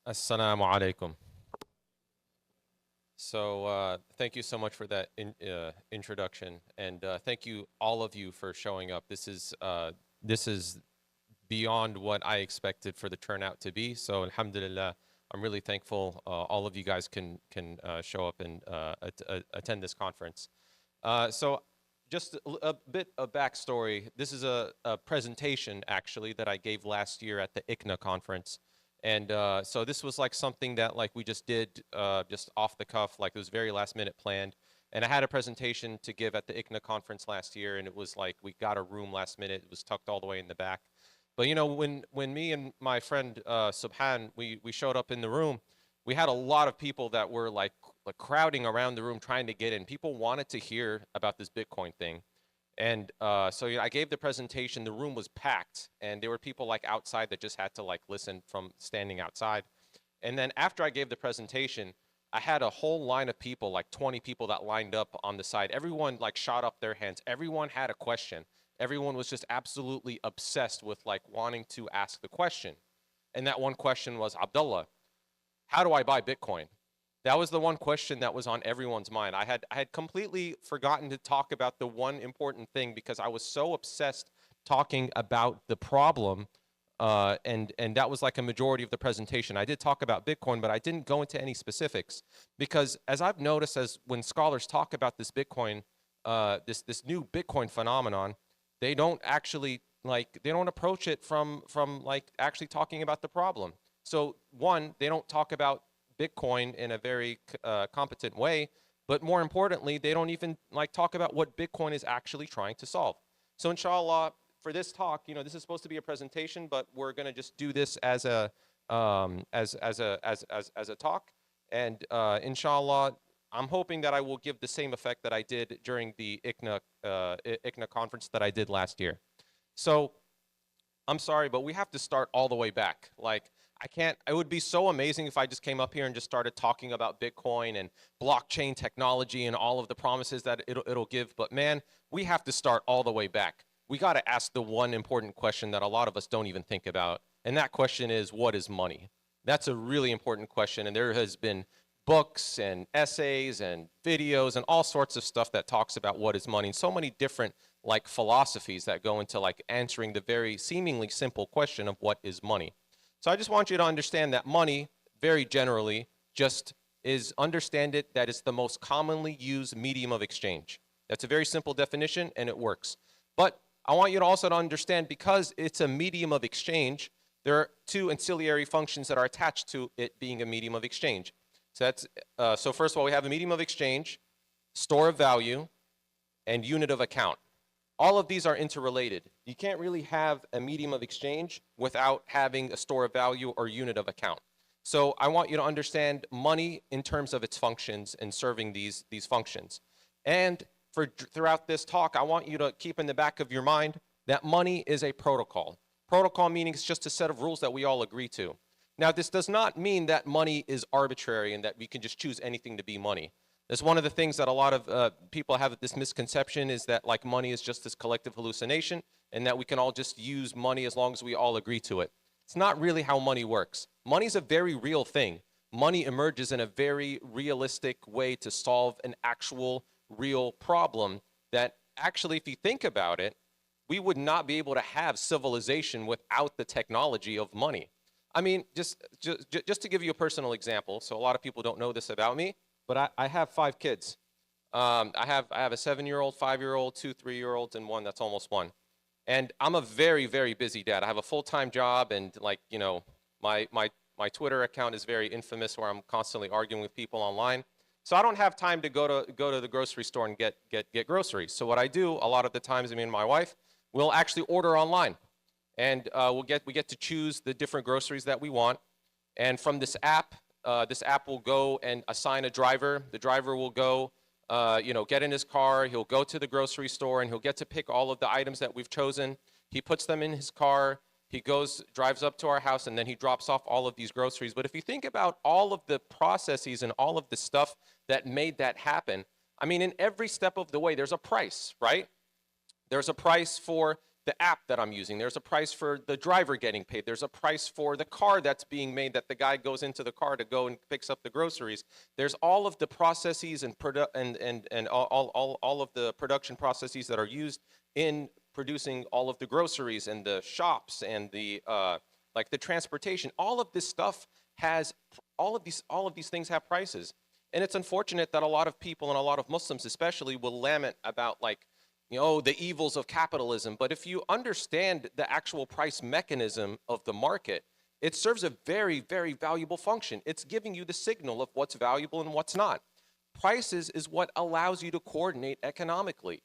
Assalamu alaikum. So thank you so much for that introduction, and thank you all of you for showing up. This is beyond what I expected for the turnout to be. So alhamdulillah, I'm really thankful all of you guys can show up and attend this conference. So just a bit of backstory. This is a presentation actually that I gave last year at the ICNA conference. And so this was like something that like we just did just off the cuff, like it was very last minute planned. And I had a presentation to give at the ICNA conference last year, and it was like we got a room last minute. It was tucked all the way in the back. But you know, when me and my friend Subhan we showed up in the room, we had a lot of people that were like crowding around the room trying to get in. People wanted to hear about this Bitcoin thing. And so I gave the presentation. The room was packed, and there were people like outside that just had to like listen from standing outside. And then after I gave the presentation, I had a whole line of people, like 20 people that lined up on the side. Everyone like shot up their hands. Everyone had a question. Everyone was just absolutely obsessed with like wanting to ask the question. And that one question was, Abdullah, how do I buy Bitcoin? That was the one question that was on everyone's mind. I had completely forgotten to talk about the one important thing because I was so obsessed talking about the problem, and that was like a majority of the presentation. I did talk about Bitcoin, but I didn't go into any specifics because, as I've noticed, as when scholars talk about this Bitcoin, this new Bitcoin phenomenon, they don't actually they don't approach it from like actually talking about the problem. So one, they don't talk about Bitcoin in a very competent way, but more importantly, they don't even like talk about what Bitcoin is actually trying to solve. So inshallah, for this talk, you know, this is supposed to be a presentation, but we're going to just do this as a as a talk, and inshallah, I'm hoping that I will give the same effect that I did during the ICNA conference that I did last year. So I'm sorry, but we have to start all the way back. Like, I can't, it would be so amazing if I just came up here and just started talking about Bitcoin and blockchain technology and all of the promises that it'll give. But man, we have to start all the way back. We got to ask the one important question that a lot of us don't even think about. And that question is, what is money? That's a really important question. And there has been books and essays and videos and all sorts of stuff that talks about what is money. And so many different like philosophies that go into like answering the very seemingly simple question of what is money. So I just want you to understand that money, very generally, just is understand it that it's the most commonly used medium of exchange. That's a very simple definition and it works. But I want you to also to understand because it's a medium of exchange, there are two ancillary functions that are attached to it being a medium of exchange. So that's so first of all, we have a medium of exchange, store of value, and unit of account. All of these are interrelated. You can't really have a medium of exchange without having a store of value or unit of account. So I want you to understand money in terms of its functions and serving these functions. And throughout this talk, I want you to keep in the back of your mind that money is a protocol. Protocol meaning it's just a set of rules that we all agree to. Now, this does not mean that money is arbitrary and that we can just choose anything to be money. That's one of the things that a lot of people have this misconception is that like money is just this collective hallucination and that we can all just use money as long as we all agree to it. It's not really how money works. Money is a very real thing. Money emerges in a very realistic way to solve an actual real problem that actually, if you think about it, we would not be able to have civilization without the technology of money. I mean, just to give you a personal example, so a lot of people don't know this about me, but I have 5 kids. I have a 7-year-old, 5-year-old, 2 3-year-olds, and one that's almost 1. And I'm a very, very busy dad. I have a full-time job, and like, you know, my Twitter account is very infamous where I'm constantly arguing with people online. So I don't have time to go to the grocery store and get groceries. So what I do a lot of the times, me and my wife, we'll actually order online. And we get to choose the different groceries that we want. And from this app will go and assign a driver. The driver will go, you know, get in his car. He'll go to the grocery store and he'll get to pick all of the items that we've chosen. He puts them in his car. He goes, drives up to our house, and then he drops off all of these groceries. But if you think about all of the processes and all of the stuff that made that happen, I mean, in every step of the way, there's a price, right? There's a price for the app that I'm using. There's a price for the driver getting paid. There's a price for the car that's being made, that the guy goes into the car to go and picks up the groceries. There's all of the processes and all of the production processes that are used in producing all of the groceries and the shops and the like the transportation. All of this stuff has all of these things have prices. And it's unfortunate that a lot of people, and a lot of Muslims especially, will lament about, like, the evils of capitalism. But if you understand the actual price mechanism of the market, it serves a very, very valuable function. It's giving you the signal of what's valuable and what's not. Prices is what allows you to coordinate economically.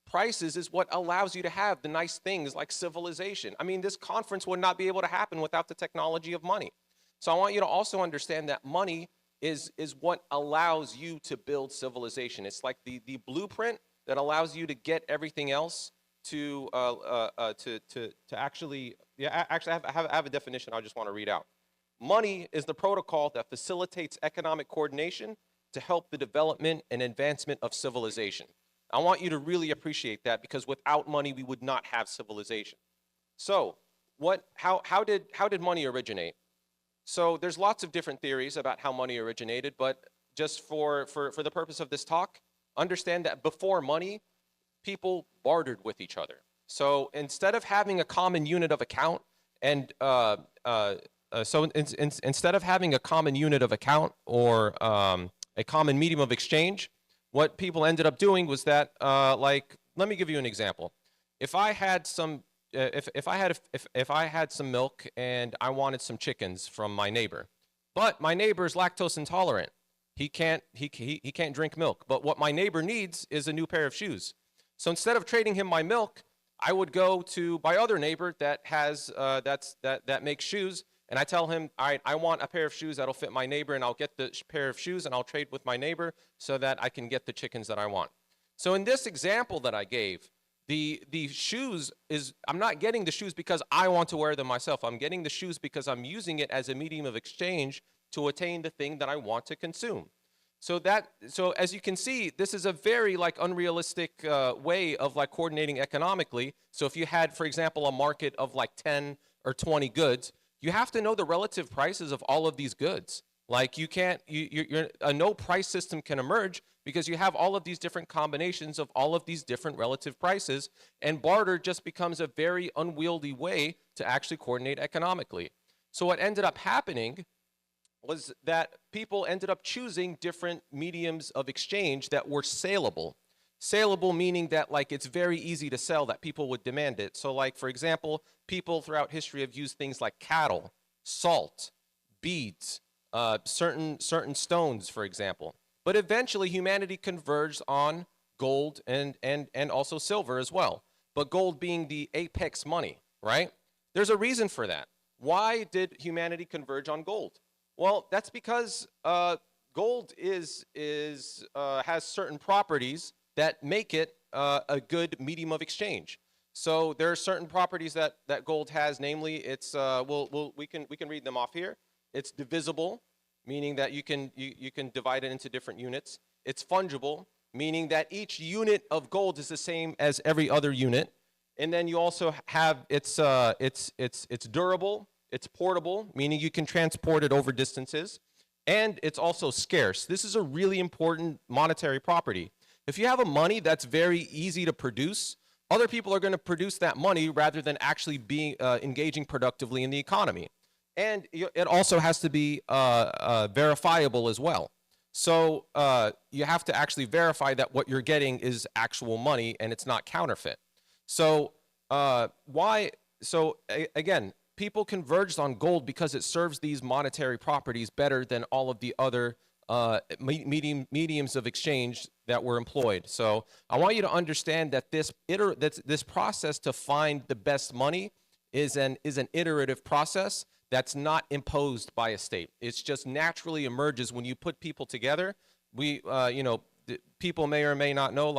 Prices is what allows you to have the nice things like civilization. I mean, this conference would not be able to happen without the technology of money. So I want you to also understand that money is what allows you to build civilization. It's like the blueprint that allows you to get everything else to actually, actually I have a definition I just want to read out. Money is the protocol that facilitates economic coordination to help the development and advancement of civilization. I want you to really appreciate that, because without money we would not have civilization. So how did money originate? So there's lots of different theories about how money originated, but just for the purpose of this talk, understand that before money, people bartered with each other. So instead of having a common unit of account, instead of having a common unit of account or a common medium of exchange, what people ended up doing was that, like, let me give you an example. If I had some if I had some milk and I wanted some chickens from my neighbor, but my neighbor's lactose intolerant, he can't drink milk. But what my neighbor needs is a new pair of shoes. So instead of trading him my milk, I would go to my other neighbor that has that makes shoes, and I tell him, all right, I want a pair of shoes that'll fit my neighbor, and I'll get the pair of shoes and I'll trade with my neighbor so that I can get the chickens that I want. So in this example that I gave, the shoes is, I'm not getting the shoes because I want to wear them myself. I'm getting the shoes because I'm using it as a medium of exchange to attain the thing that I want to consume. So as you can see, this is a very unrealistic way of coordinating economically. So if you had, for example, a market of 10 or 20 goods, you have to know the relative prices of all of these goods. Like a no price system can emerge because you have all of these different combinations of all of these different relative prices, and barter just becomes a very unwieldy way to actually coordinate economically. So what ended up happening was that people ended up choosing different mediums of exchange that were saleable. Saleable meaning that it's very easy to sell, that people would demand it. So for example, people throughout history have used things like cattle, salt, beads, certain stones, for example. But eventually humanity converged on gold and also silver as well. But gold being the apex money, right? There's a reason for that. Why did humanity converge on gold? Well, that's because gold has certain properties that make it a good medium of exchange. So there are certain properties that gold has, namely it's we can read them off here. It's divisible, meaning that you can divide it into different units. It's fungible, meaning that each unit of gold is the same as every other unit. And then you also have it's durable, it's portable, meaning you can transport it over distances, and it's also scarce. This is a really important monetary property. If you have a money that's very easy to produce, other people are going to produce that money rather than actually being engaging productively in the economy. And it also has to be verifiable as well. So you have to actually verify that what you're getting is actual money and it's not counterfeit. So again, people converged on gold because it serves these monetary properties better than all of the other mediums of exchange that were employed. So I want you to understand that this process to find the best money is an iterative process that's not imposed by a state. It's just naturally emerges when you put people together. People may or may not know,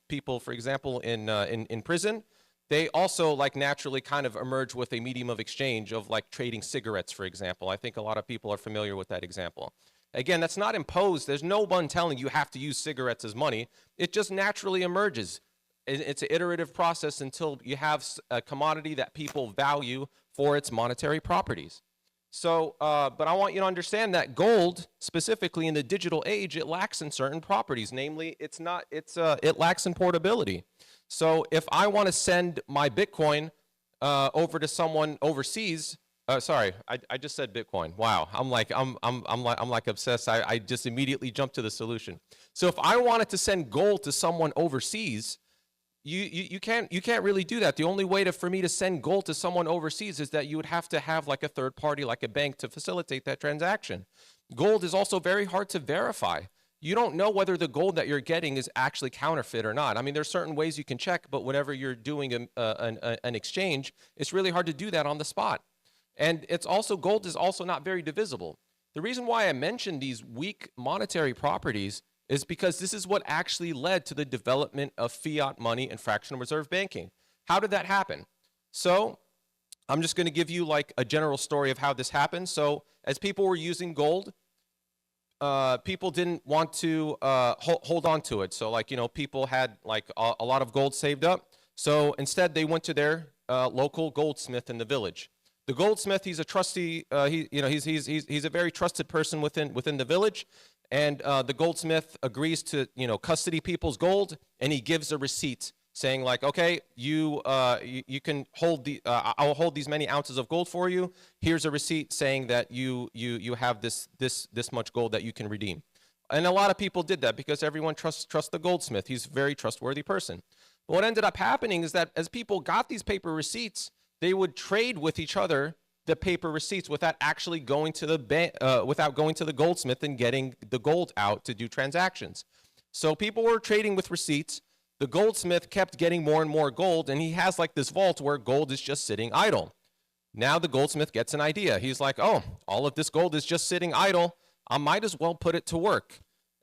people, for example, in prison, they also naturally kind of emerge with a medium of exchange of trading cigarettes, for example. I think a lot of people are familiar with that example. Again, that's not imposed. There's no one telling you have to use cigarettes as money. It just naturally emerges. it's an iterative process until you have a commodity that people value for its monetary properties. So, but I want you to understand that gold, specifically in the digital age, it lacks in certain properties. Namely, it lacks in portability. So if I want to send my Bitcoin over to someone overseas, sorry, I just said Bitcoin. Wow, I'm like obsessed. I just immediately jumped to the solution. So if I wanted to send gold to someone overseas, you can't really do that. The only way for me to send gold to someone overseas is that you would have to have like a third party, like a bank, to facilitate that transaction. Gold is also very hard to verify. You don't know whether the gold that you're getting is actually counterfeit or not. I mean, there's certain ways you can check, but whenever you're doing an exchange, it's really hard to do that on the spot. And gold is also not very divisible. The reason why I mentioned these weak monetary properties is because this is what actually led to the development of fiat money and fractional reserve banking. How did that happen? So I'm just going to give you like a general story of how this happened. So as people were using gold, people didn't want to hold on to it. So like, people had like a lot of gold saved up. So instead they went to their local goldsmith in the village. The goldsmith, he's a trusty, he's a very trusted person within the village. And the goldsmith agrees to, custody people's gold, and he gives a receipt saying like, okay, you can hold I'll hold these many ounces of gold for you. Here's a receipt saying that you have this much gold that you can redeem. And a lot of people did that because everyone trusts the goldsmith. He's a very trustworthy person. But what ended up happening is that as people got these paper receipts, they would trade with each other the paper receipts without actually going to the bank, without going to the goldsmith and getting the gold out to do transactions. So people were trading with receipts. The goldsmith kept getting more and more gold, and he has like this vault where gold is just sitting idle. Now the goldsmith gets an idea. He's like, oh, all of this gold is just sitting idle. I might as well put it to work.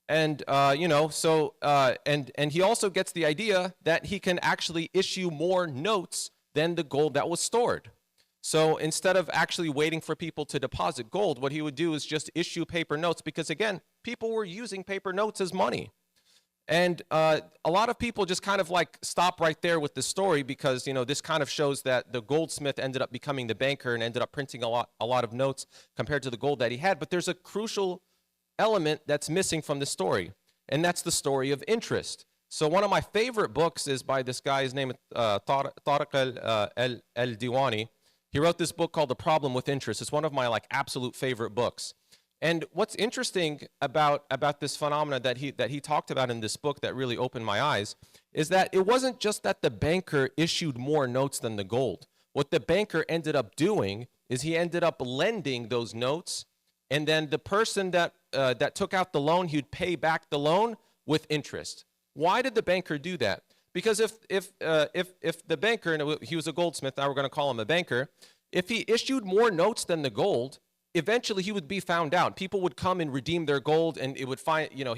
And and he also gets the idea that he can actually issue more notes than the gold that was stored. So instead of actually waiting for people to deposit gold, what he would do is just issue paper notes, because again, people were using paper notes as money. And a lot of people just kind of like stop right there with the story, because this kind of shows that the goldsmith ended up becoming the banker and ended up printing a lot of notes compared to the gold that he had. But there's a crucial element that's missing from the story, and that's the story of interest. So one of my favorite books is by this guy. His name is Tariq al-Diwani. He wrote this book called The Problem with Interest. It's one of my like absolute favorite books. And what's interesting about this phenomena that he talked about in this book that really opened my eyes is that it wasn't just that the banker issued more notes than the gold. What the banker ended up doing is he ended up lending those notes, and then the person that took out the loan, he'd pay back the loan with interest. Why did the banker do that? Because if the banker, and he was a goldsmith, now we're going to call him a banker, if he issued more notes than the gold, eventually he would be found out. People would come and redeem their gold, and it would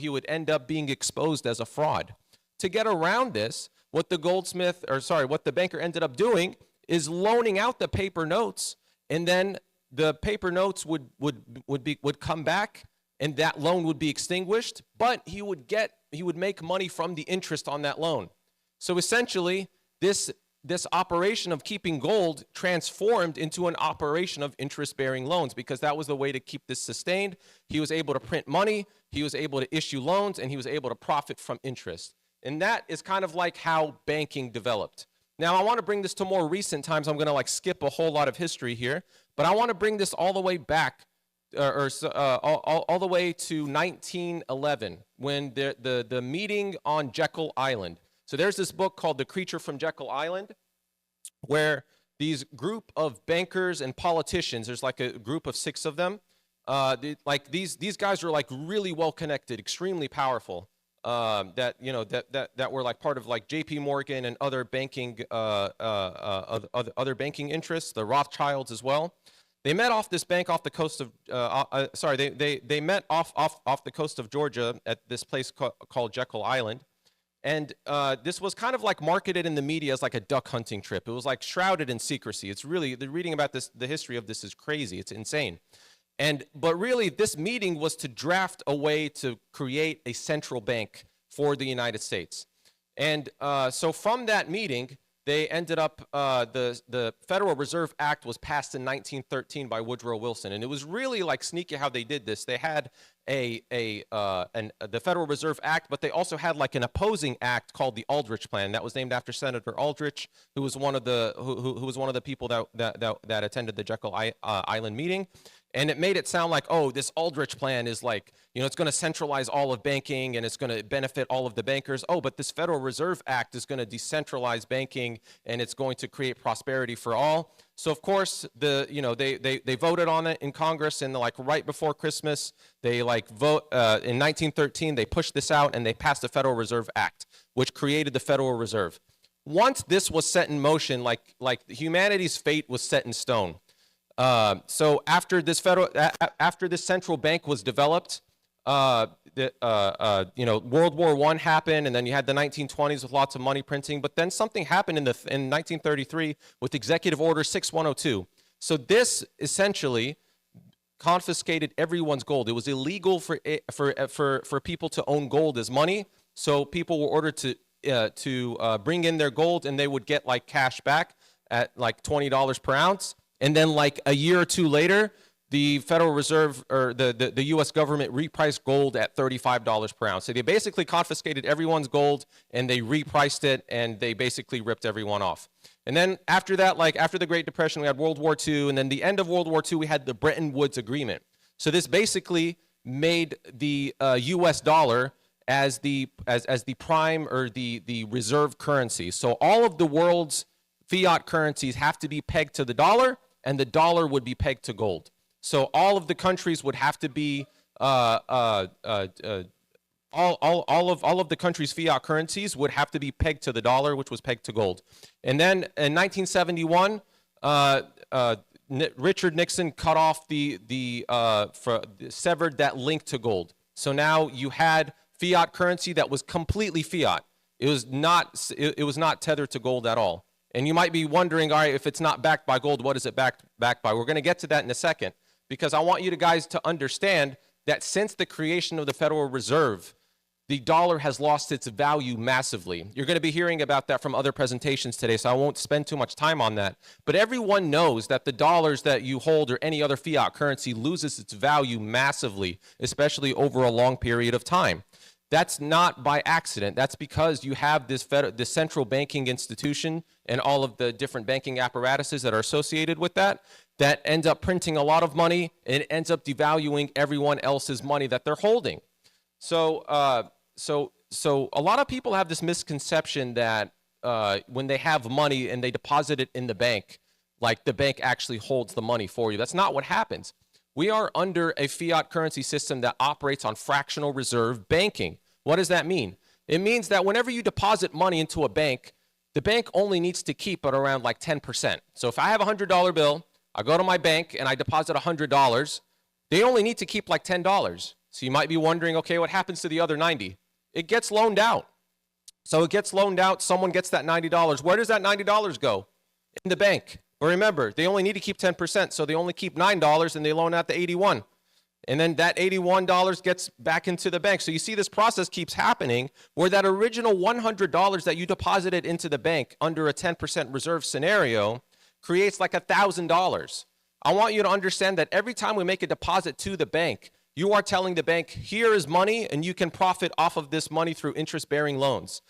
he would end up being exposed as a fraud. To get around this, what the banker ended up doing is loaning out the paper notes, and then the paper notes would come back, and that loan would be extinguished, but he would make money from the interest on that loan. So essentially, this operation of keeping gold transformed into an operation of interest-bearing loans, because that was the way to keep this sustained. He was able to print money, he was able to issue loans, and he was able to profit from interest. And that is kind of like how banking developed. Now, I want to bring this to more recent times. I'm going to like skip a whole lot of history here, but I want to bring this all the way back, all the way to 1911, when the meeting on Jekyll Island. So there's this book called The Creature from Jekyll Island, where these group of bankers and politicians, there's like a group of 6 of them, these guys were like really well connected, extremely powerful, that were like part of like J.P. Morgan and other banking other banking interests, the Rothschilds as well. They met off this bank off the coast of they met off the coast of Georgia at this place called Jekyll Island. And this was kind of like marketed in the media as like a duck hunting trip. It was like shrouded in secrecy. It's really, the reading about this, the history of this is crazy. It's insane. But really, this meeting was to draft a way to create a central bank for the United States. And so from that meeting, they ended up, the Federal Reserve Act was passed in 1913 by Woodrow Wilson. And it was really like sneaky how they did this. They had the Federal Reserve Act, but they also had like an opposing act called the Aldrich Plan that was named after Senator Aldrich, who was one of the who was one of the people that attended the Jekyll Island meeting. And it made it sound like, oh, this Aldrich Plan is like, you know, it's going to centralize all of banking and it's going to benefit all of the bankers. Oh, but this Federal Reserve Act is going to decentralize banking and it's going to create prosperity for all. So of course, they voted on it in Congress, and like right before Christmas, they like vote in 1913. They pushed this out and they passed the Federal Reserve Act, which created the Federal Reserve. Once this was set in motion, like humanity's fate was set in stone. So after this central bank was developed, World War I happened, and then you had the 1920s with lots of money printing. But then something happened in 1933 with Executive Order 6102. So this essentially confiscated everyone's gold. It was illegal for people to own gold as money. So people were ordered to bring in their gold, and they would get like cash back at like $20 per ounce. And then like a year or two later, the Federal Reserve or the U.S. government repriced gold at $35 per ounce. So they basically confiscated everyone's gold and they repriced it, and they basically ripped everyone off. And then after that, like after the Great Depression, we had World War II. And then the end of World War II, we had the Bretton Woods Agreement. So this basically made the U.S. dollar as the prime or the reserve currency. So all of the world's fiat currencies have to be pegged to the dollar, and the dollar would be pegged to gold. So all of the countries would have to be all of the countries' fiat currencies would have to be pegged to the dollar, which was pegged to gold. And then in 1971, Richard Nixon cut off severed that link to gold. So now you had fiat currency that was completely fiat. It was not tethered to gold at all. And you might be wondering, all right, if it's not backed by gold, what is it backed by? We're going to get to that in a second, because I want you guys to understand that since the creation of the Federal Reserve, the dollar has lost its value massively. You're going to be hearing about that from other presentations today, so I won't spend too much time on that. But everyone knows that the dollars that you hold or any other fiat currency loses its value massively, especially over a long period of time. That's not by accident. That's because you have this central banking institution and all of the different banking apparatuses that are associated with that end up printing a lot of money, and it ends up devaluing everyone else's money that they're holding. So a lot of people have this misconception that when they have money and they deposit it in the bank, like the bank actually holds the money for you. That's not what happens. We are under a fiat currency system that operates on fractional reserve banking. What does that mean? It means that whenever you deposit money into a bank, the bank only needs to keep it around like 10%. So if I have a $100 bill, I go to my bank and I deposit $100, they only need to keep like $10. So you might be wondering, okay, what happens to the other 90? It gets loaned out. So it gets loaned out, someone gets that $90. Where does that $90 go? In the bank. But remember, they only need to keep 10%, so they only keep $9 and they loan out the $81. And then that $81 gets back into the bank. So you see this process keeps happening where that original $100 that you deposited into the bank under a 10% reserve scenario creates like $1,000. I want you to understand that every time we make a deposit to the bank, you are telling the bank, here is money, and you can profit off of this money through interest-bearing loans.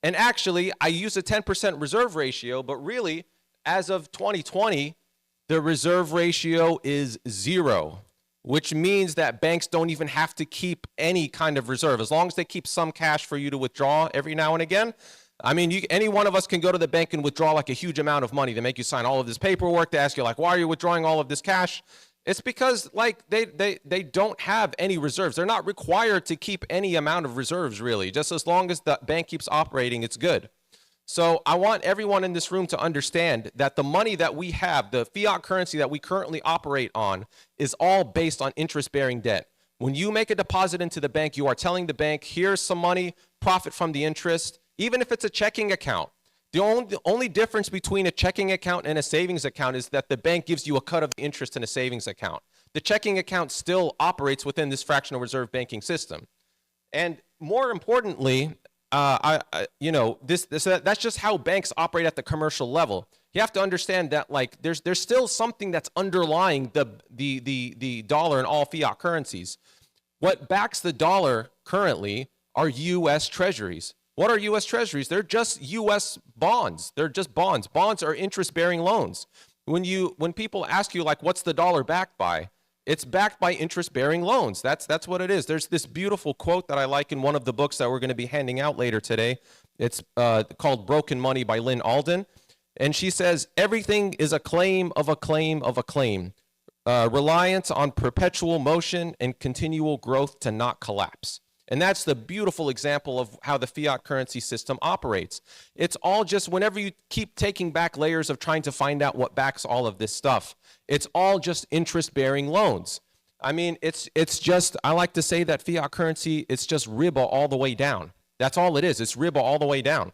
And actually, I use a 10% reserve ratio, but really, as of 2020, the reserve ratio is 0. Which means that banks don't even have to keep any kind of reserve. As long as they keep some cash for you to withdraw every now and again. I mean, any one of us can go to the bank and withdraw like a huge amount of money. They make you sign all of this paperwork. They ask you like, why are you withdrawing all of this cash? It's because like they don't have any reserves. They're not required to keep any amount of reserves really. Just as long as the bank keeps operating, it's good. So I want everyone in this room to understand that the money that we have, the fiat currency that we currently operate on, is all based on interest-bearing debt. When you make a deposit into the bank, you are telling the bank, here's some money, profit from the interest, even if it's a checking account. The only difference between a checking account and a savings account is that the bank gives you a cut of the interest in a savings account. The checking account still operates within this fractional reserve banking system. And more importantly, that's just how banks operate at the commercial level. You have to understand that like there's still something that's underlying the dollar and all fiat currencies. What backs the dollar currently are U.S. treasuries. What are U.S. treasuries? They're just U.S. bonds. They're just bonds. Bonds are interest-bearing loans. When people ask you like, what's the dollar backed by? It's backed by interest-bearing loans. That's what it is. There's this beautiful quote that I like in one of the books that we're going to be handing out later today. It's called Broken Money by Lynn Alden. And she says, everything is a claim of a claim of a claim. Reliance on perpetual motion and continual growth to not collapse. And that's the beautiful example of how the fiat currency system operates. It's all just whenever you keep taking back layers of trying to find out what backs all of this stuff, it's all just interest-bearing loans. I mean, it's just, I like to say that fiat currency, it's just riba all the way down. That's all it is. It's riba all the way down.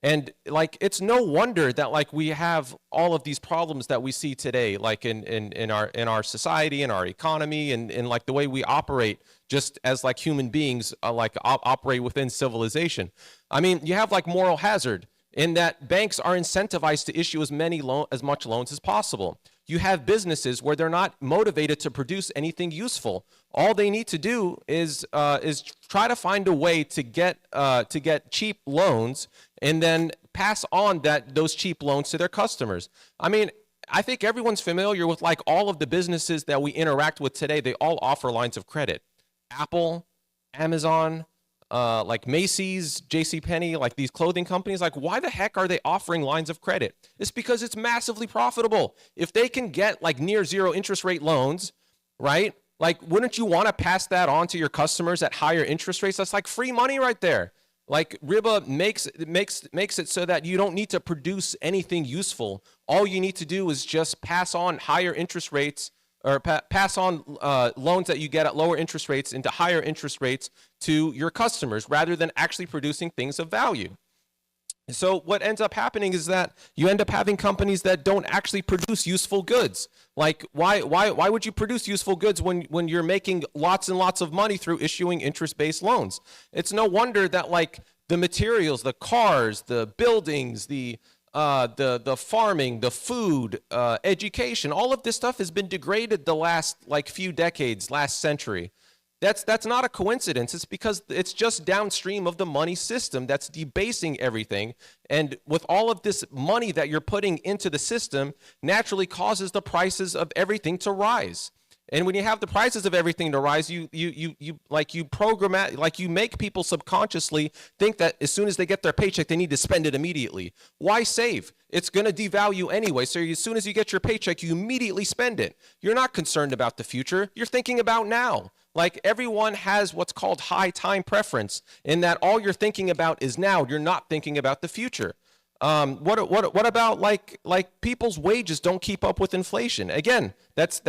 And like, it's no wonder that like we have all of these problems that we see today, like in our society, in our economy, and in like the way we operate just as like human beings, operate within civilization. I mean, you have like moral hazard in that banks are incentivized to issue as much loans as possible. You have businesses where they're not motivated to produce anything useful. All they need to do is try to find a way to get cheap loans and then pass on those cheap loans to their customers. I mean, I think everyone's familiar with like all of the businesses that we interact with today. They all offer lines of credit. Apple, Amazon, like Macy's, JCPenney, like these clothing companies, like why the heck are they offering lines of credit? It's because it's massively profitable. If they can get like near zero interest rate loans, right? Like, wouldn't you want to pass that on to your customers at higher interest rates? That's like free money right there. Like Riba makes it so that you don't need to produce anything useful. All you need to do is just pass on higher interest rates or pass on loans that you get at lower interest rates into higher interest rates to your customers rather than actually producing things of value. So what ends up happening is that you end up having companies that don't actually produce useful goods. Like why would you produce useful goods when you're making lots and lots of money through issuing interest-based loans? It's no wonder that like the materials, the cars, the buildings, the farming, the food, education, all of this stuff has been degraded the last like few decades, last century. That's not a coincidence. It's because it's just downstream of the money system that's debasing everything. And with all of this money that you're putting into the system, naturally causes the prices of everything to rise. And when you have the prices of everything to rise, you make people subconsciously think that as soon as they get their paycheck, they need to spend it immediately. Why save? It's going to devalue anyway. So as soon as you get your paycheck, you immediately spend it. You're not concerned about the future. You're thinking about now. Like everyone has what's called high time preference in that all you're thinking about is now. You're not thinking about the future. What about like people's wages don't keep up with inflation? Again, that's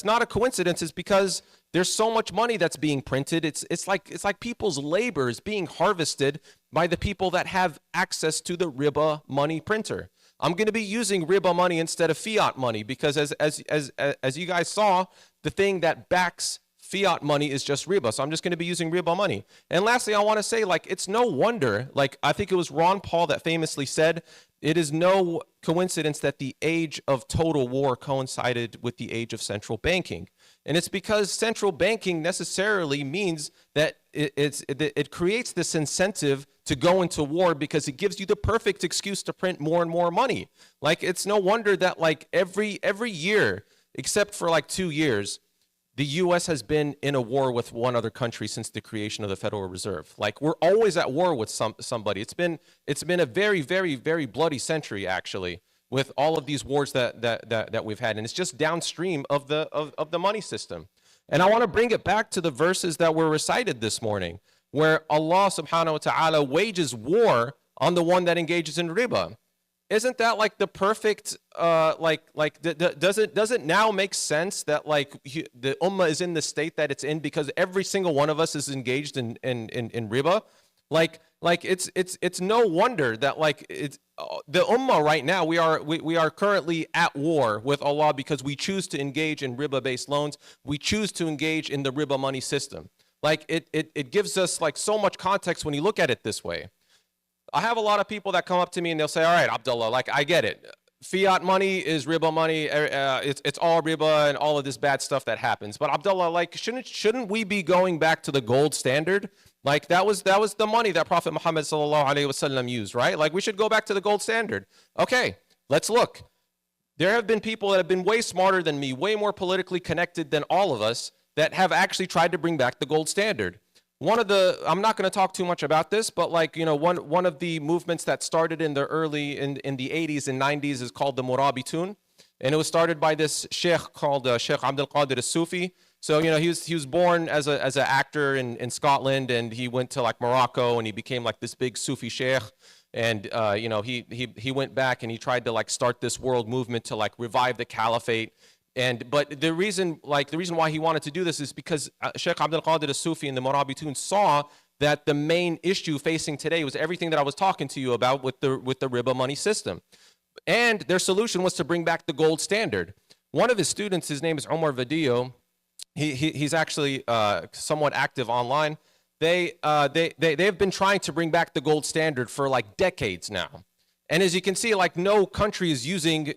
not a coincidence. It's because there's so much money that's being printed. It's like people's labor is being harvested by the people that have access to the Riba-Money printer. I'm going to be using Riba-Money instead of fiat money because as you guys saw, the thing that backs fiat money is just riba. So I'm just going to be using Riba-Money. And lastly, I want to say, like, it's no wonder, like, I think it was Ron Paul that famously said, it is no coincidence that the age of total war coincided with the age of central banking. And it's because central banking necessarily means that it creates this incentive to go into war because it gives you the perfect excuse to print more and more money. Like, it's no wonder that, like, every year, except for like 2 years, the U.S. has been in a war with one other country since the creation of the Federal Reserve. Like, we're always at war with somebody. It's been a very, very, very bloody century, actually, with all of these wars that we've had. And it's just downstream of the money system. And I want to bring it back to the verses that were recited this morning, where Allah subhanahu wa ta'ala wages war on the one that engages in riba. Isn't that like the perfect, does it now make sense that like the ummah is in the state that it's in because every single one of us is engaged in riba? Like it's no wonder that like it's the ummah right now, we are currently at war with Allah because we choose to engage in riba-based loans. We choose to engage in the Riba-Money system. Like it gives us like so much context when you look at it this way. I have a lot of people that come up to me and they'll say, all right, Abdullah, like I get it. Fiat money is riba money. It's all riba and all of this bad stuff that happens. But Abdullah, like, shouldn't we be going back to the gold standard? Like that was the money that Prophet Muhammad sallallahu alaihi wasallam used, right? Like we should go back to the gold standard. Okay, let's look. There have been people that have been way smarter than me, way more politically connected than all of us, that have actually tried to bring back the gold standard. I'm not going to talk too much about this, but like, you know, one of the movements that started in the in the 80s and 90s is called the Murabitun. And it was started by this sheikh called Sheikh Abdullah al-Sufi. So, you know, he was born as an actor in Scotland, and he went to like Morocco, and he became like this big Sufi sheikh. And, you know, he went back and he tried to like start this world movement to like revive the caliphate. But the reason why he wanted to do this is because Sheikh Abdul Qadir al-Sufi and the Murabitun saw that the main issue facing today was everything that I was talking to you about with the riba money system. And their solution was to bring back the gold standard. One of his students, his name is Omar Vadillo, he's actually somewhat active online. They've been trying to bring back the gold standard for like decades now. And as you can see, like no country is using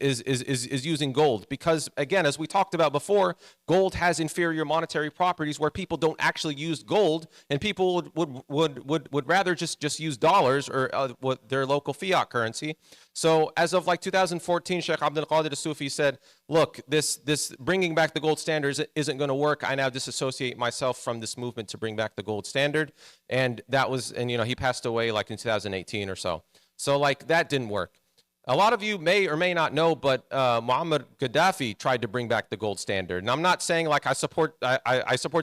gold because, again, as we talked about before, gold has inferior monetary properties where people don't actually use gold, and people would rather just use dollars or their local fiat currency. So as of like 2014, Sheikh Abdul Qadir al-Sufi said, look, this bringing back the gold standard isn't going to work. I now disassociate myself from this movement to bring back the gold standard. And you know, he passed away like in 2018 or so. So like that didn't work. A lot of you may or may not know, but Muammar Gaddafi tried to bring back the gold standard. And I'm not saying like I support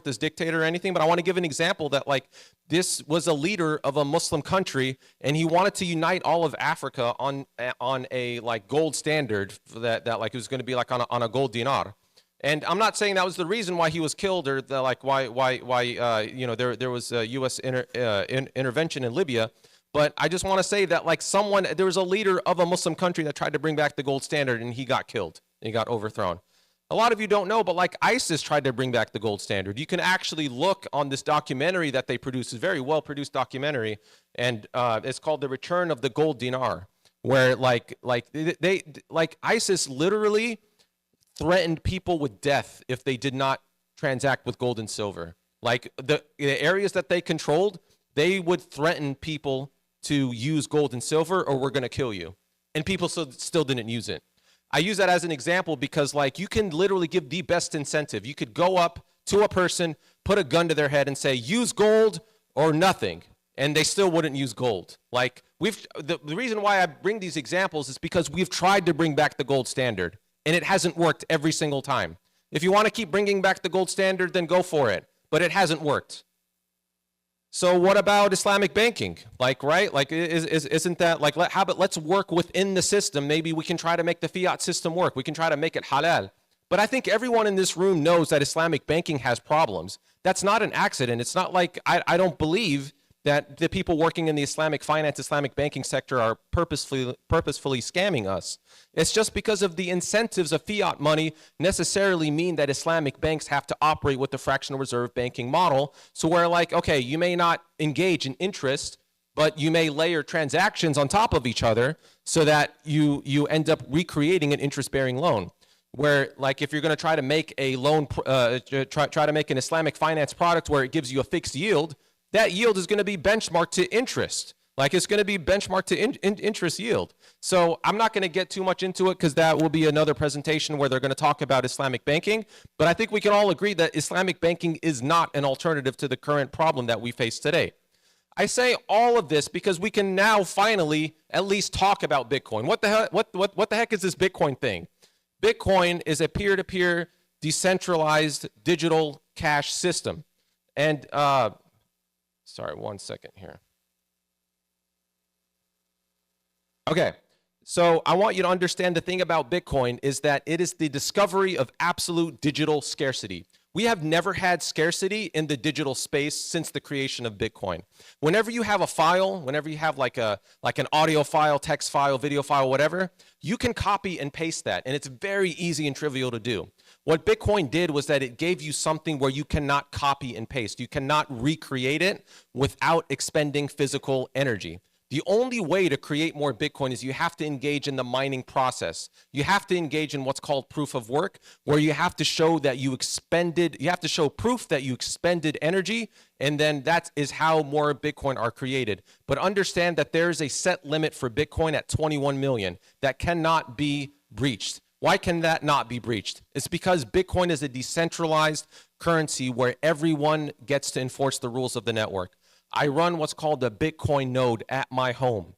this dictator or anything, but I want to give an example that like this was a leader of a Muslim country, and he wanted to unite all of Africa on a like gold standard that like it was going to be like on a gold dinar. And I'm not saying that was the reason why he was killed, or why you know there was a U.S. intervention in Libya. But I just want to say that like there was a leader of a Muslim country that tried to bring back the gold standard, and he got killed. He got overthrown. A lot of you don't know, but like ISIS tried to bring back the gold standard. You can actually look on this documentary that they produced. It's a very well produced documentary, and it's called The Return of the Gold Dinar, where like ISIS literally threatened people with death if they did not transact with gold and silver. Like the areas that they controlled, they would threaten people to use gold and silver, or we're going to kill you. And people still didn't use it. I use that as an example because like you can literally give the best incentive. You could go up to a person, put a gun to their head and say, use gold or nothing. And they still wouldn't use gold. Like the reason why I bring these examples is because we've tried to bring back the gold standard, and it hasn't worked every single time. If you want to keep bringing back the gold standard, then go for it. But it hasn't worked. So what about Islamic banking? Like, right? Like, isn't that like, how about let's work within the system? Maybe we can try to make the fiat system work. We can try to make it halal. But I think everyone in this room knows that Islamic banking has problems. That's not an accident. It's not like, I don't believe that the people working in the Islamic finance, Islamic banking sector are purposefully scamming us. It's just because of the incentives of fiat money necessarily mean that Islamic banks have to operate with the fractional reserve banking model. So we're like, okay, you may not engage in interest, but you may layer transactions on top of each other so that you end up recreating an interest-bearing loan. Where like if you're going to try to make a loan, try to make an Islamic finance product where it gives you a fixed yield, that yield is going to be benchmarked to interest. Like it's going to be benchmarked to interest yield. So I'm not going to get too much into it because that will be another presentation where they're going to talk about Islamic banking. But I think we can all agree that Islamic banking is not an alternative to the current problem that we face today. I say all of this because we can now finally at least talk about Bitcoin. What the heck is this Bitcoin thing? Bitcoin is a peer-to-peer decentralized digital cash system. And sorry, 1 second here. Okay, so I want you to understand the thing about Bitcoin is that it is the discovery of absolute digital scarcity. We have never had scarcity in the digital space since the creation of Bitcoin. Whenever you have a file, whenever you have like an audio file, text file, video file, whatever, you can copy and paste that, and it's very easy and trivial to do. What Bitcoin did was that it gave you something where you cannot copy and paste. You cannot recreate it without expending physical energy. The only way to create more Bitcoin is you have to engage in the mining process. You have to engage in what's called proof of work, where you have to show that you have to show proof that you expended energy, and then that is how more Bitcoin are created. But understand that there's a set limit for Bitcoin at 21 million that cannot be breached. Why can that not be breached? It's because Bitcoin is a decentralized currency where everyone gets to enforce the rules of the network. I run what's called a Bitcoin node at my home.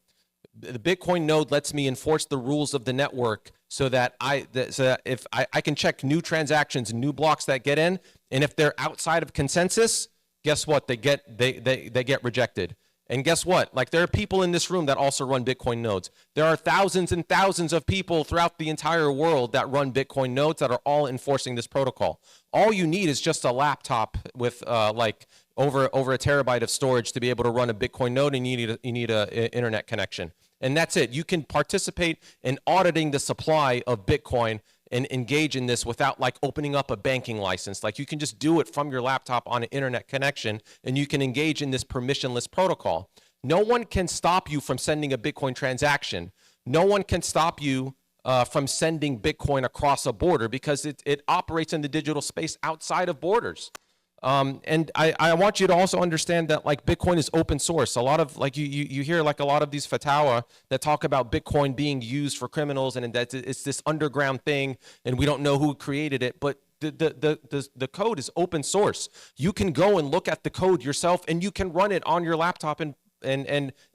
The Bitcoin node lets me enforce the rules of the network so that if I can check new transactions, new blocks that get in, and if they're outside of consensus, guess what? They get rejected. And guess what? Like, there are people in this room that also run Bitcoin nodes. There are thousands and thousands of people throughout the entire world that run Bitcoin nodes that are all enforcing this protocol. All you need is just a laptop with like over a terabyte of storage to be able to run a Bitcoin node, and you need an internet connection. And that's it. You can participate in auditing the supply of Bitcoin and engage in this without like opening up a banking license. Like, you can just do it from your laptop on an internet connection, and you can engage in this permissionless protocol. No one can stop you from sending a Bitcoin transaction. No one can stop you from sending Bitcoin across a border, because it operates in the digital space outside of borders. And I want you to also understand that, like, Bitcoin is open source. A lot of, like, you hear like a lot of these fatwa that talk about Bitcoin being used for criminals, and that it's this underground thing and we don't know who created it. But the code is open source. You can go and look at the code yourself, and you can run it on your laptop and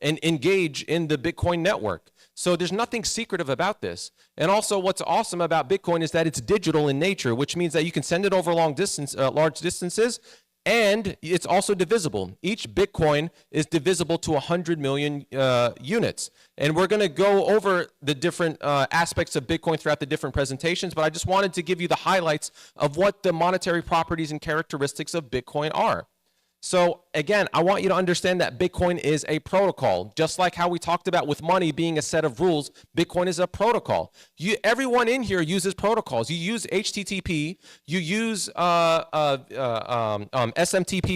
engage in the Bitcoin network. So there's nothing secretive about this. And also, what's awesome about Bitcoin is that it's digital in nature, which means that you can send it over large distances, and it's also divisible. Each Bitcoin is divisible to 100 million units. And we're going to go over the different aspects of Bitcoin throughout the different presentations, but I just wanted to give you the highlights of what the monetary properties and characteristics of Bitcoin are. So again, I want you to understand that Bitcoin is a protocol. Just like how we talked about with money being a set of rules, Bitcoin is a protocol. Everyone in here uses protocols. You use HTTP, you use SMTP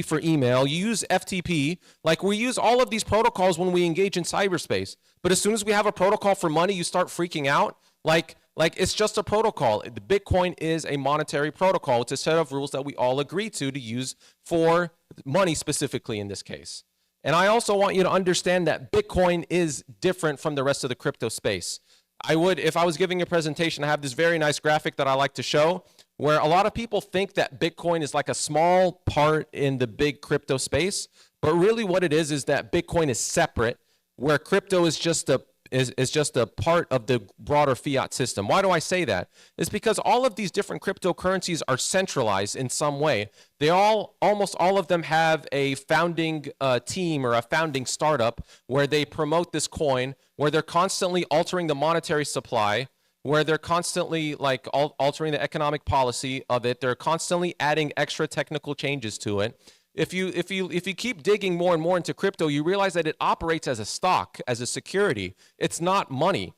for email, you use FTP. Like, we use all of these protocols when we engage in cyberspace. But as soon as we have a protocol for money, you start freaking out. Like it's just a protocol. The Bitcoin is a monetary protocol. It's a set of rules that we all agree to use for money, specifically in this case. And I also want you to understand that Bitcoin is different from the rest of the crypto space. If I was giving a presentation, I have this very nice graphic that I like to show, where a lot of people think that Bitcoin is like a small part in the big crypto space. But really what it is that Bitcoin is separate, where crypto is just a part of the broader fiat system. Why do I say that? It's because all of these different cryptocurrencies are centralized in some way. Almost all of them have a founding team or a founding startup where they promote this coin, where they're constantly altering the monetary supply, where they're constantly like altering the economic policy of it. They're constantly adding extra technical changes to it. If you keep digging more and more into crypto, you realize that it operates as a stock, as a security. It's not money.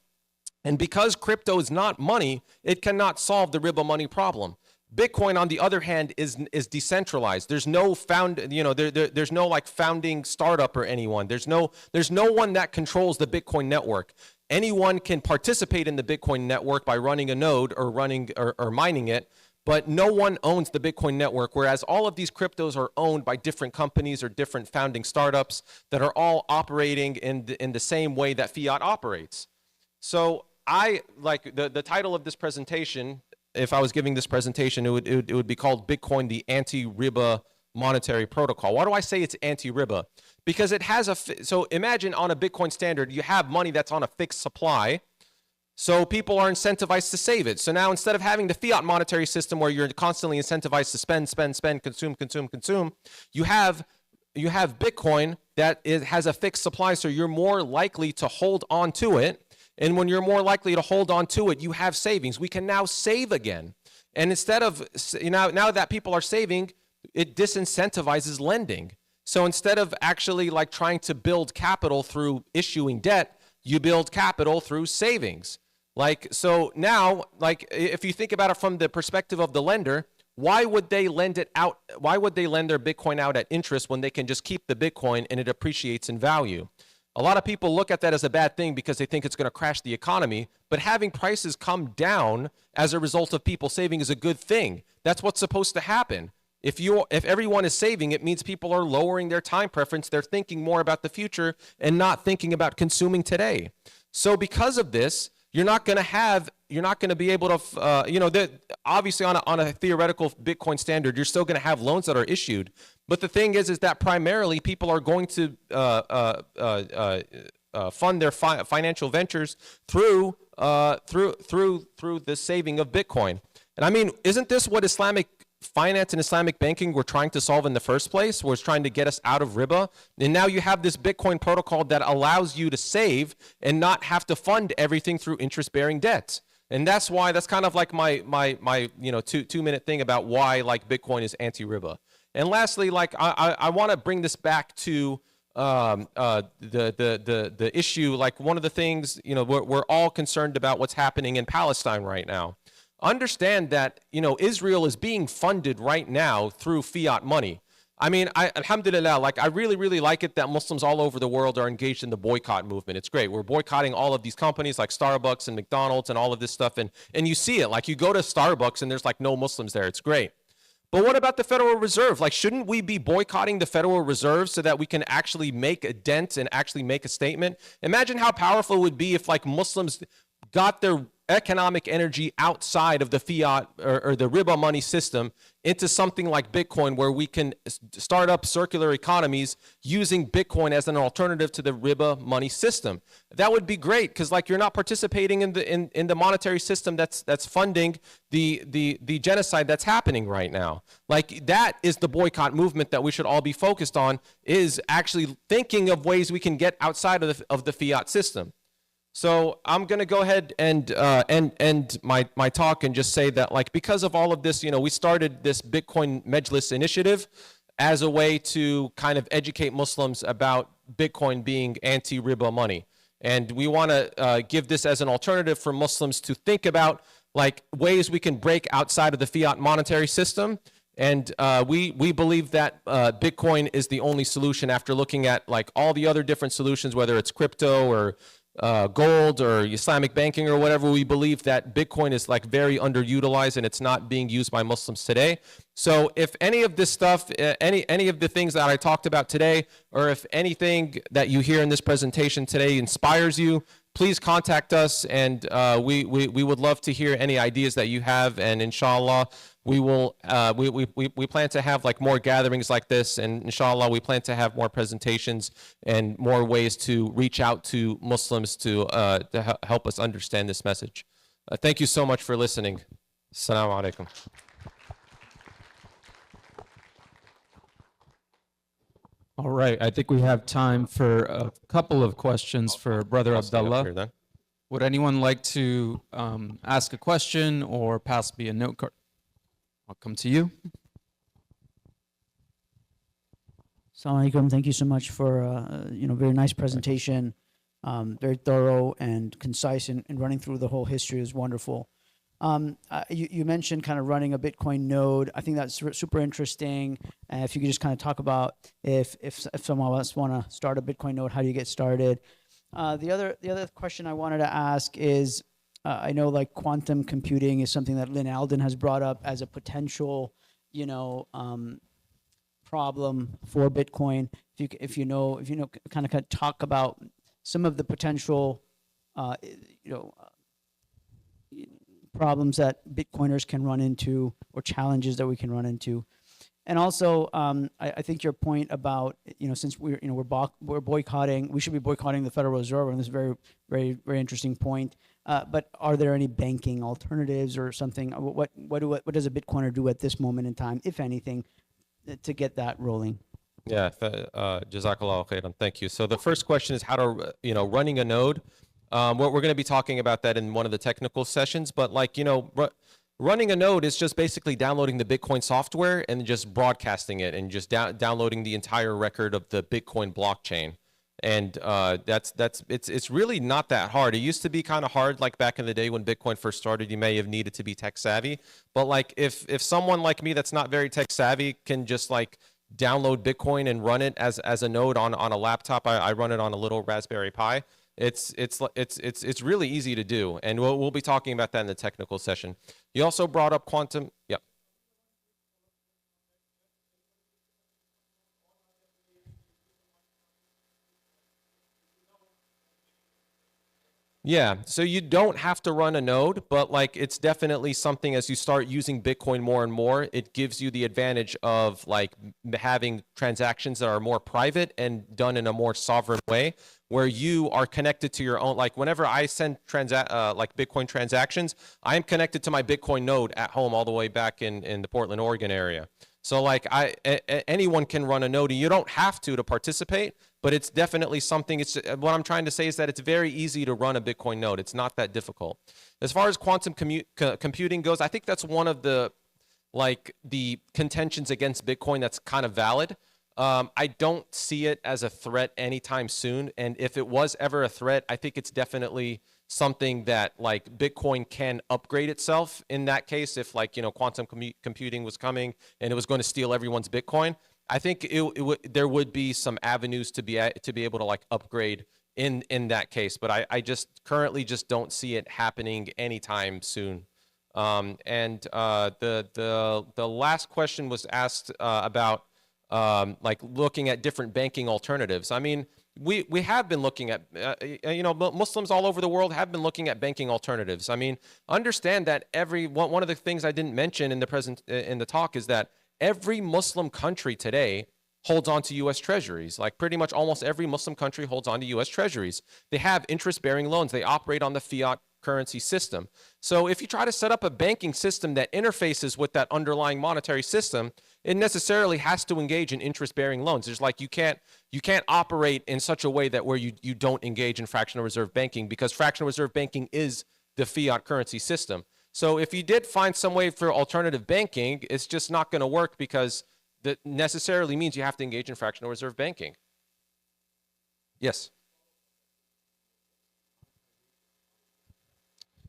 And because crypto is not money, it cannot solve the Riba-Money problem. Bitcoin, on the other hand, is decentralized. There's no there's no like founding startup or anyone. There's no one that controls the Bitcoin network. Anyone can participate in the Bitcoin network by running a node or mining it. But no one owns the Bitcoin network, whereas all of these cryptos are owned by different companies or different founding startups that are all operating in the same way that fiat operates. So I like the title of this presentation. If I was giving this presentation, it would be called Bitcoin, the anti-Riba monetary protocol. Why do I say it's anti-Riba? Because it has so imagine on a Bitcoin standard, you have money that's on a fixed supply. So people are incentivized to save it. So now, instead of having the fiat monetary system where you're constantly incentivized to spend, consume, you have Bitcoin that has a fixed supply, so you're more likely to hold on to it. And when you're more likely to hold on to it, you have savings. We can now save again. And instead of, now that people are saving, it disincentivizes lending. So instead of actually like trying to build capital through issuing debt, you build capital through savings. Like, so now, like, if you think about it from the perspective of the lender, why would they lend it out? Why would they lend their Bitcoin out at interest when they can just keep the Bitcoin and it appreciates in value? A lot of people look at that as a bad thing because they think it's going to crash the economy, but having prices come down as a result of people saving is a good thing. That's what's supposed to happen. If everyone is saving, it means people are lowering their time preference. They're thinking more about the future and not thinking about consuming today. So because of this, you're not going to be able to, obviously on a theoretical Bitcoin standard, you're still going to have loans that are issued. But the thing is that primarily people are going to fund their financial ventures through the saving of Bitcoin. And I mean, isn't this what Islamic finance and Islamic banking were trying to solve in the first place, was trying to get us out of riba? And now you have this Bitcoin protocol that allows you to save and not have to fund everything through interest-bearing debt. And that's why, that's kind of like my two-minute thing about why like Bitcoin is anti-riba. And lastly, like I want to bring this back to the issue. Like one of the things, we're all concerned about what's happening in Palestine right now. Understand that, Israel is being funded right now through fiat money. I mean, alhamdulillah, like I really, really like it that Muslims all over the world are engaged in the boycott movement. It's great. We're boycotting all of these companies like Starbucks and McDonald's and all of this stuff. And you see it, like you go to Starbucks and there's like no Muslims there. It's great. But what about the Federal Reserve? Like, shouldn't we be boycotting the Federal Reserve so that we can actually make a dent and actually make a statement? Imagine how powerful it would be if like Muslims got their economic energy outside of the fiat or the riba money system into something like Bitcoin, where we can start up circular economies using Bitcoin as an alternative to the riba money system. That would be great, because like you're not participating in the monetary system that's funding the genocide that's happening right now. Like that is the boycott movement that we should all be focused on, is actually thinking of ways we can get outside of the fiat system. So I'm going to go ahead and end my talk and just say that, like, because of all of this, we started this Bitcoin Mejlis initiative as a way to kind of educate Muslims about Bitcoin being anti-riba money. And we want to give this as an alternative for Muslims to think about, like, ways we can break outside of the fiat monetary system. And we believe that Bitcoin is the only solution, after looking at, like, all the other different solutions, whether it's crypto or gold or Islamic banking or whatever. We believe that Bitcoin is like very underutilized and it's not being used by Muslims today. So if any of this stuff, any of the things that I talked about today, or if anything that you hear in this presentation today inspires you, please contact us, and we would love to hear any ideas that you have. And inshallah, we will we plan to have like more gatherings like this, and inshallah we plan to have more presentations and more ways to reach out to Muslims to help us understand this message. Thank you so much for listening. Assalamu alaikum. All right, I think we have time for a couple of questions for Brother Abdullah. Would anyone like to ask a question or pass me a note card? I'll come to you. Assalamu alaikum. Thank you so much for very nice presentation, very thorough and concise, and running through the whole history is wonderful. You mentioned kind of running a Bitcoin node. I think that's super interesting. If you could just kind of talk about if someone else want to start a Bitcoin node, how do you get started? The other question I wanted to ask is, I know like quantum computing is something that Lynn Alden has brought up as a potential, problem for Bitcoin. If you know, kind of talk about some of the potential, problems that Bitcoiners can run into, or challenges that we can run into. And also, I think your point about, since we're boycotting, we should be boycotting the Federal Reserve, and this is a very, very, very interesting point. But are there any banking alternatives or something? What does a Bitcoiner do at this moment in time, if anything, to get that rolling? Yeah, Jazakallah khairan. Thank you. So the first question is how to, running a node. We're going to be talking about that in one of the technical sessions, but like, running a node is just basically downloading the Bitcoin software and just broadcasting it, and just downloading the entire record of the Bitcoin blockchain. And it's really not that hard. It used to be kind of hard, like back in the day when Bitcoin first started. You may have needed to be tech savvy, but like if someone like me that's not very tech savvy can just like download Bitcoin and run it as a node on a laptop. I run it on a little Raspberry Pi. It's really easy to do, and we'll be talking about that in the technical session. You also brought up quantum. Yep. Yeah, so you don't have to run a node, but like it's definitely something as you start using Bitcoin more and more, it gives you the advantage of like having transactions that are more private and done in a more sovereign way, where you are connected to your own. Like whenever I send like Bitcoin transactions, I'm connected to my Bitcoin node at home all the way back in the Portland, Oregon area. So like anyone can run a node, and you don't have to participate, but it's definitely something. It's what I'm trying to say is that it's very easy to run a Bitcoin node. It's not that difficult. As far as quantum computing goes, I think that's one of the contentions against Bitcoin that's kind of valid. I don't see it as a threat anytime soon, and if it was ever a threat, I think it's definitely something that like Bitcoin can upgrade itself in that case. If like, quantum computing was coming and it was going to steal everyone's Bitcoin, I think there would be some avenues to be able to like upgrade in that case. But I just currently just don't see it happening anytime soon. The last question was asked about like looking at different banking alternatives. I mean, we have been looking at, Muslims all over the world have been looking at banking alternatives. I mean, understand that one of the things I didn't mention in the talk is that every Muslim country today holds on to U.S. treasuries. Like pretty much almost every Muslim country holds on to U.S. treasuries. They have interest-bearing loans. They operate on the fiat currency system. So if you try to set up a banking system that interfaces with that underlying monetary system, it necessarily has to engage in interest-bearing loans. There's like you can't operate in such a way that where you don't engage in fractional reserve banking, because fractional reserve banking is the fiat currency system. So if you did find some way for alternative banking, it's just not going to work, because that necessarily means you have to engage in fractional reserve banking. Yes.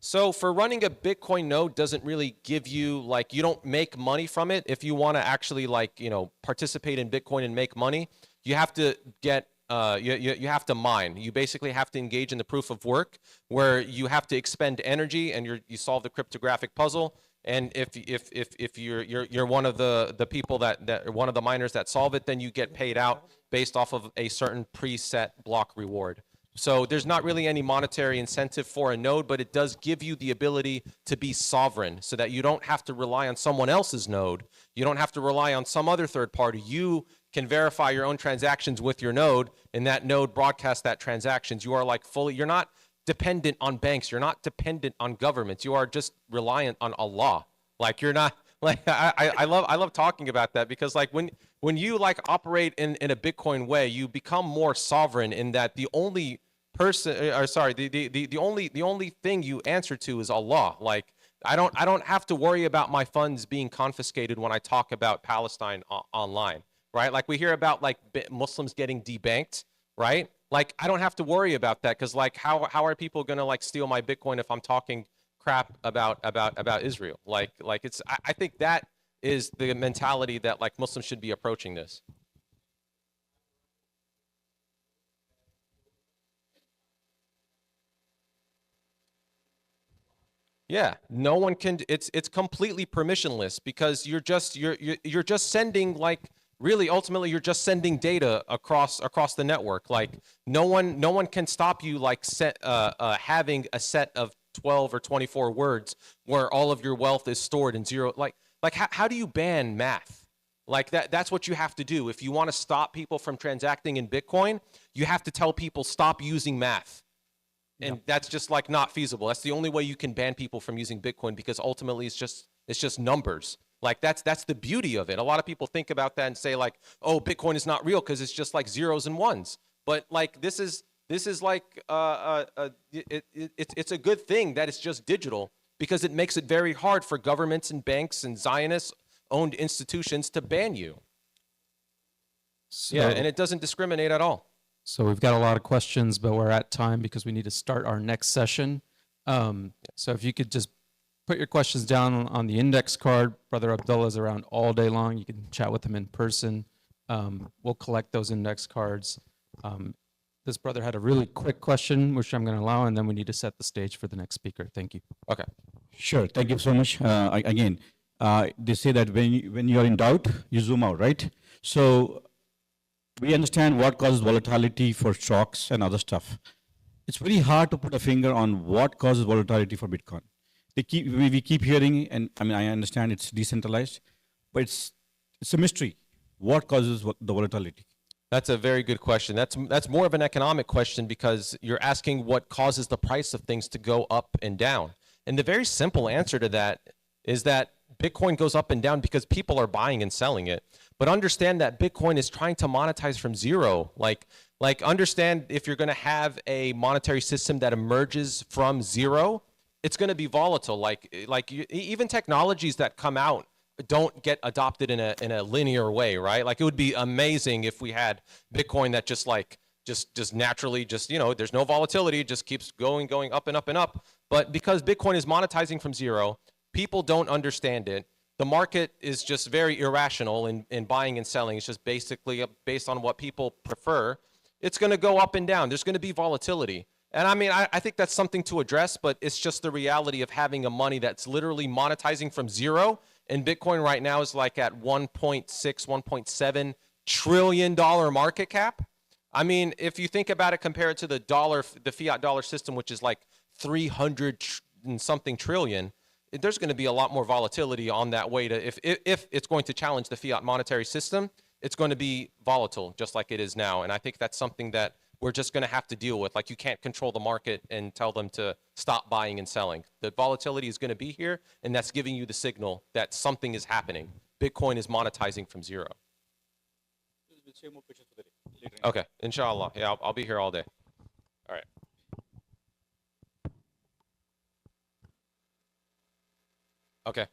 So for running a Bitcoin node doesn't really give you, like, you don't make money from it. If you want to actually like, participate in Bitcoin and make money, you have to get, you have to mine. You basically have to engage in the proof of work, where you have to expend energy and you solve the cryptographic puzzle. And if you're one of the people that one of the miners that solve it, then you get paid out based off of a certain preset block reward. So there's not really any monetary incentive for a node, but it does give you the ability to be sovereign, so that you don't have to rely on someone else's node. You don't have to rely on some other third party. You can verify your own transactions with your node, and that node broadcasts that transactions. You are like you're not dependent on banks. You're not dependent on governments. You are just reliant on Allah. Like you're not, like, I love talking about that, because like when you like operate in a Bitcoin way, you become more sovereign, in that the only person, or sorry, the only thing you answer to is Allah. Like I don't have to worry about my funds being confiscated when I talk about Palestine online, right? Like we hear about like Muslims getting debanked, right? Like I don't have to worry about that, because like how are people gonna like steal my Bitcoin if I'm talking crap about Israel? Like it's, I think that is the mentality that like Muslims should be approaching this. Yeah, no one can. It's completely permissionless, because you're just sending, like, really ultimately you're just sending data across the network. Like no one can stop you like having a set of 12 or 24 words where all of your wealth is stored in zero. Like how do you ban math? Like that's what you have to do if you want to stop people from transacting in Bitcoin. You have to tell people stop using math. And that's just like not feasible. That's the only way you can ban people from using Bitcoin, because ultimately it's just numbers. Like that's the beauty of it. A lot of people think about that and say like, oh, Bitcoin is not real because it's just like zeros and ones. But like this is like it's a good thing that it's just digital, because it makes it very hard for governments and banks and Zionist-owned institutions to ban you. Yeah, and it doesn't discriminate at all. So we've got a lot of questions, but we're at time because we need to start our next session. So if you could just put your questions down on the index card. Brother Abdullah is around all day long. You can chat with him in person. we'll collect those index cards. This brother had a really quick question, which I'm going to allow, and then we need to set the stage for the next speaker. Thank you. Okay. Sure. Thank you so much. Again, they say that when you are in doubt, you zoom out, right? So we understand what causes volatility for stocks and other stuff. It's very hard to put a finger on what causes volatility for Bitcoin. We keep hearing, and I mean, I understand it's decentralized, but it's a mystery. What causes the volatility? That's a very good question. That's more of an economic question because you're asking what causes the price of things to go up and down. And the very simple answer to that is that Bitcoin goes up and down because people are buying and selling it. But understand that Bitcoin is trying to monetize from zero. Like understand if you're going to have a monetary system that emerges from zero, it's going to be volatile. Even technologies that come out don't get adopted in a linear way, right? Like it would be amazing if we had Bitcoin that just naturally there's no volatility, it just keeps going up and up and up. But because Bitcoin is monetizing from zero, people don't understand it. The market is just very irrational in buying and selling. It's just basically based on what people prefer. It's going to go up and down. There's going to be volatility. And I mean, I think that's something to address, but it's just the reality of having a money that's literally monetizing from zero. And Bitcoin right now is like at 1.6, $1.7 trillion market cap. I mean, if you think about it, compare it to the fiat dollar system, which is like 300 and something trillion, there's going to be a lot more volatility on that way to, if it's going to challenge the fiat monetary system, it's going to be volatile just like it is now. And I think that's something that we're just going to have to deal with. Like you can't control the market and tell them to stop buying and selling. The volatility is going to be here, and that's giving you the signal that something is happening. Bitcoin is monetizing from zero. Okay, inshallah. Yeah, I'll be here all day. All right. Okay.